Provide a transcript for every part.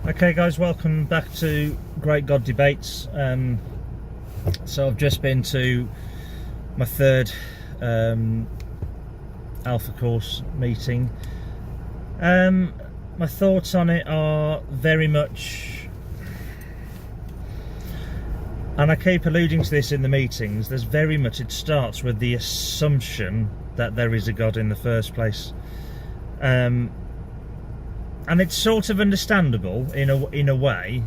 Okay guys, welcome back to Great God Debates. So I've just been to my third Alpha course meeting. My thoughts on it are very much, and I keep alluding to this in the meetings, there's very much, it starts with the assumption that there is a God in the first place. And it's sort of understandable in a way,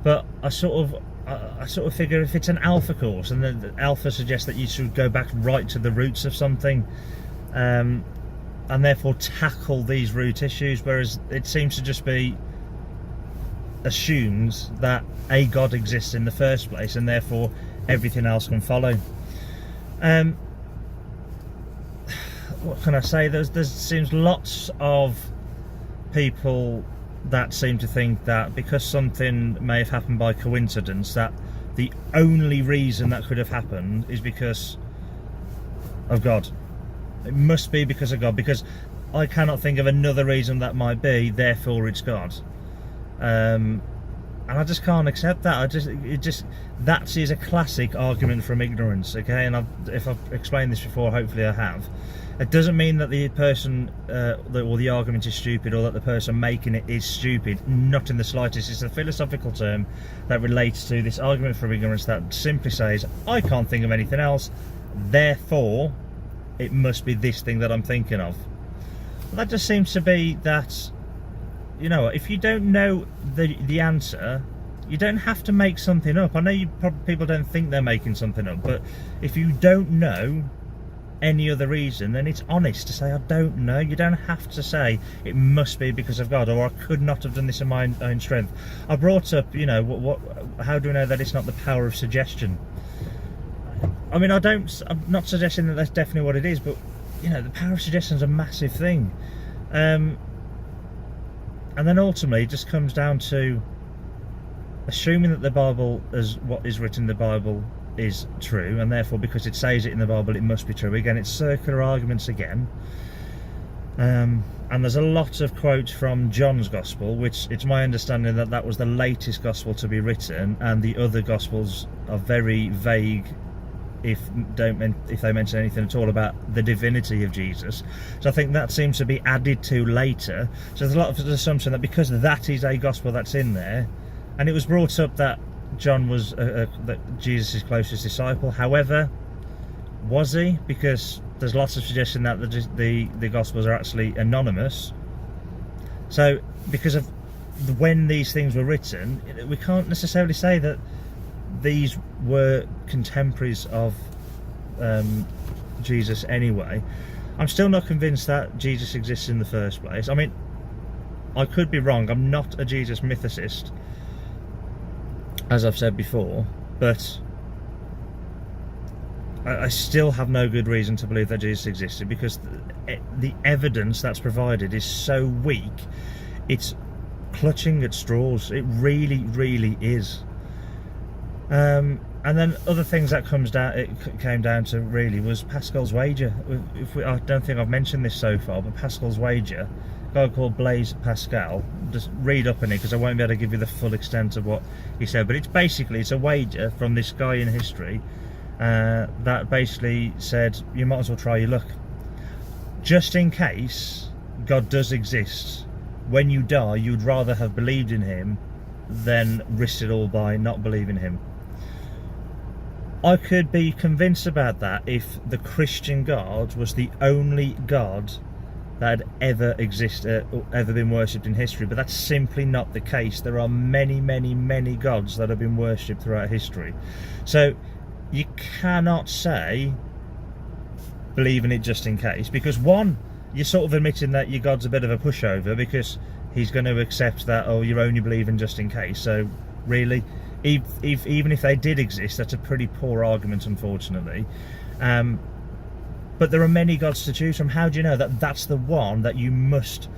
but I sort of figure if it's an Alpha course and the Alpha suggests that you should go back right to the roots of something, and therefore tackle these root issues, whereas it seems to just be assumes that a God exists in the first place and therefore everything else can follow. What can I say? There seems lots of people that seem to think that because something may have happened by coincidence, that the only reason that could have happened is because of God. It must be because of God, because I cannot think of another reason that might be, therefore it's God. And I just can't accept that. That is a classic argument from ignorance, okay? And if I've explained this before, hopefully I have. It doesn't mean that the person or the argument is stupid, or that the person making it is stupid. Not in the slightest. It's a philosophical term that relates to this argument from ignorance that simply says, I can't think of anything else, therefore it must be this thing that I'm thinking of. Well, that just seems to be that, you know, if you don't know the answer, you don't have to make something up. I know people don't think they're making something up, but if you don't know any other reason, then it's honest to say I don't know. You don't have to say it must be because of God, or I could not have done this in my own strength. I brought up, you know, how do we know that it's not the power of suggestion? I mean, I'm not suggesting that that's definitely what it is, but you know, the power of suggestion is a massive thing. And then ultimately it just comes down to assuming that the Bible, as what is written in the Bible, is true, and therefore because it says it in the Bible it must be true. Again, it's circular arguments again. And there's a lot of quotes from John's Gospel, which it's my understanding that that was the latest Gospel to be written, and the other Gospels are very vague if they mention anything at all about the divinity of Jesus. So I think that seems to be added to later. So there's a lot of assumption that because that is a Gospel that's in there, and it was brought up that John was that Jesus' closest disciple. However, was he? Because there's lots of suggestion that the Gospels are actually anonymous. So because of when these things were written, we can't necessarily say that these were contemporaries of Jesus anyway. I'm still not convinced that Jesus exists in the first place. I mean, I could be wrong. I'm not a Jesus mythicist, as I've said before, but I still have no good reason to believe that Jesus existed, because the evidence that's provided is so weak, it's clutching at straws. It really, really is. And then other things that came down to really was Pascal's wager. I don't think I've mentioned this so far, but Pascal's wager, a guy called Blaise Pascal, just read up on it because I won't be able to give you the full extent of what he said, but it's a wager from this guy in history that basically said you might as well try your luck, just in case God does exist. When you die, you'd rather have believed in him than risk it all by not believing him. I could be convinced about that if the Christian God was the only God that had ever existed or ever been worshipped in history, but that's simply not the case. There are many, many, many gods that have been worshipped throughout history. So you cannot say believe in it just in case, because one, you're sort of admitting that your God's a bit of a pushover, because he's going to accept that, oh, you're only believing just in case. So really, even if they did exist, that's a pretty poor argument, unfortunately. But there are many gods to choose from. How do you know that that's the one that you must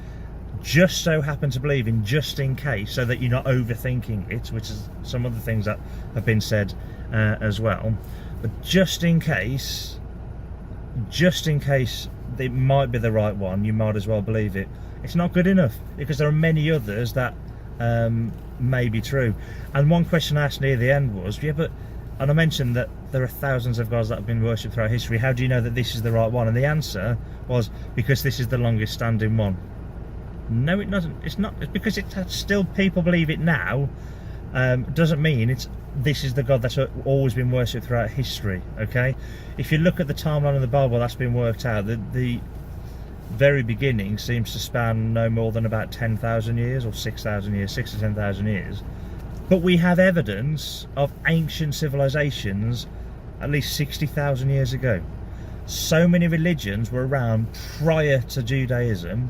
just so happen to believe in, just in case, so that you're not overthinking it, which is some of the things that have been said as well. But just in case it might be the right one, you might as well believe it. It's not good enough, because there are many others that may be true. And one question I asked near the end was, yeah, but, and I mentioned that there are thousands of gods that have been worshipped throughout history. How do you know that this is the right one? And the answer was, because this is the longest standing one. No, it doesn't. It's not. It's because it's still people believe it now. Doesn't mean this is the God that's always been worshipped throughout history. Okay, if you look at the timeline of the Bible, that's been worked out. The very beginning seems to span no more than about 10,000 years or 6,000 years, 6 to 10,000 years. But we have evidence of ancient civilizations at least 60,000 years ago. So many religions were around prior to Judaism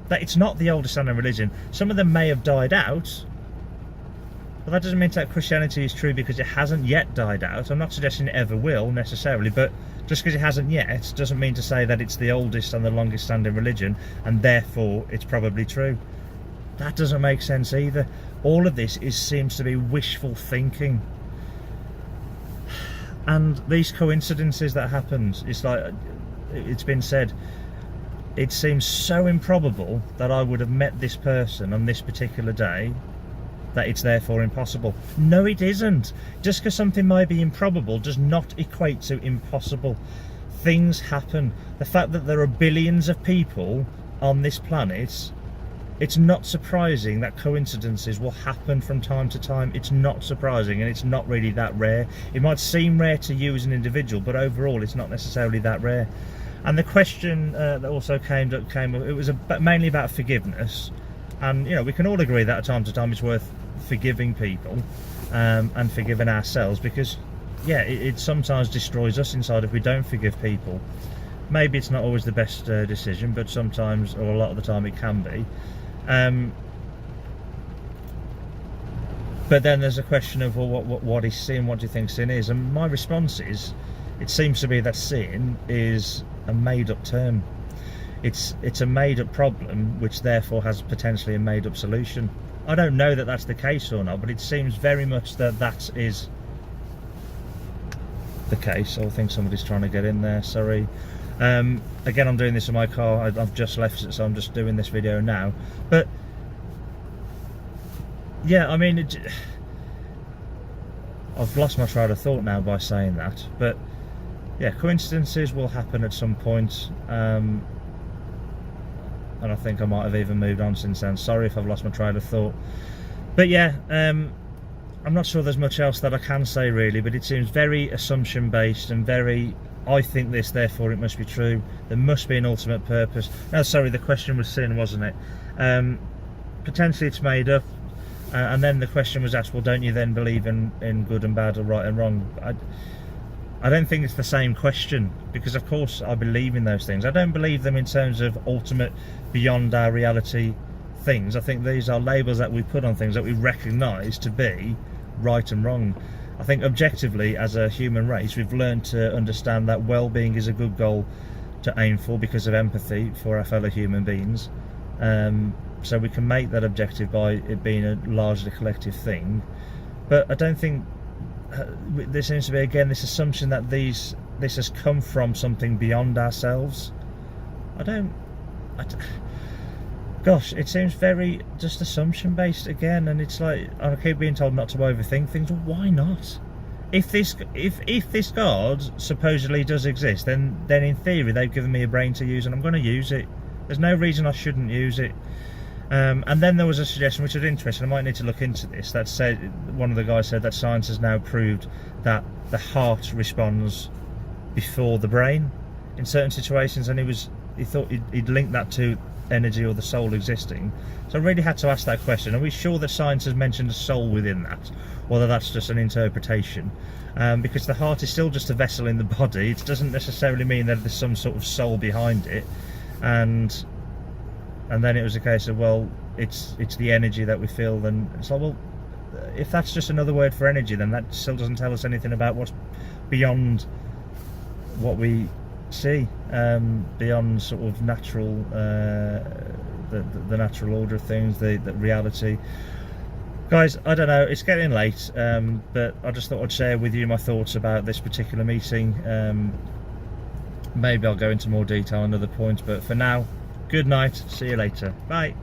that it's not the oldest standing religion. Some of them may have died out, but that doesn't mean that Christianity is true because it hasn't yet died out. I'm not suggesting it ever will necessarily, but just because it hasn't yet doesn't mean to say that it's the oldest and the longest standing religion and therefore it's probably true. That doesn't make sense either. All of this seems to be wishful thinking. And these coincidences that happened, it's like it's been said, it seems so improbable that I would have met this person on this particular day that it's therefore impossible. No, it isn't. Just because something might be improbable does not equate to impossible. Things happen. The fact that there are billions of people on this planet, it's not surprising that coincidences will happen from time to time. It's not surprising, and it's not really that rare. It might seem rare to you as an individual, but overall it's not necessarily that rare. And the question that also came up, it was mainly about forgiveness. And you know, we can all agree that at time to time it's worth forgiving people and forgiving ourselves, because yeah, it sometimes destroys us inside if we don't forgive people. Maybe it's not always the best decision, but sometimes, or a lot of the time, it can be. But then there's a question of, well, what is sin? What do you think sin is? And my response is, it seems to be that sin is a made-up term. It's a made-up problem, which therefore has potentially a made-up solution. I don't know that that's the case or not, but it seems very much that that is the case. I think somebody's trying to get in there, sorry. Again, I'm doing this in my car. I've just left it, so I'm just doing this video now. But yeah, I mean, I've lost my train of thought now by saying that. But yeah, coincidences will happen at some point. And I think I might have even moved on since then. Sorry if I've lost my train of thought. But yeah, I'm not sure there's much else that I can say really, but it seems very assumption based and very, I think this, therefore it must be true. There must be an ultimate purpose. No, sorry, the question was sin, wasn't it? Potentially it's made up. And then the question was asked, well, don't you then believe in good and bad or right and wrong? I don't think it's the same question, because of course I believe in those things. I don't believe them in terms of ultimate, beyond our reality things. I think these are labels that we put on things that we recognise to be right and wrong. I think objectively, as a human race, we've learned to understand that well-being is a good goal to aim for because of empathy for our fellow human beings. So we can make that objective by it being a largely collective thing. But I don't think there seems to be, again, this assumption that this has come from something beyond ourselves. Gosh, it seems very just assumption based again, and it's like I keep being told not to overthink things. Well, why not? If this God supposedly does exist, then in theory they've given me a brain to use, and I'm going to use it. There's no reason I shouldn't use it. And then there was a suggestion which was interesting. I might need to look into this. That said, one of the guys said that science has now proved that the heart responds before the brain in certain situations, and he thought he'd link that to energy or the soul existing. So I really had to ask that question: are we sure that science has mentioned a soul within that, or that that's just an interpretation? Because the heart is still just a vessel in the body. It doesn't necessarily mean that there's some sort of soul behind it. And then it was a case of, well, it's the energy that we feel. Then it's like, well, if that's just another word for energy, then that still doesn't tell us anything about what's beyond what we see, beyond sort of natural, the natural order of things, the reality. Guys, I don't know, it's getting late, but I just thought I'd share with you my thoughts about this particular meeting. Maybe I'll go into more detail on other points, but for now, good night, see you later, bye.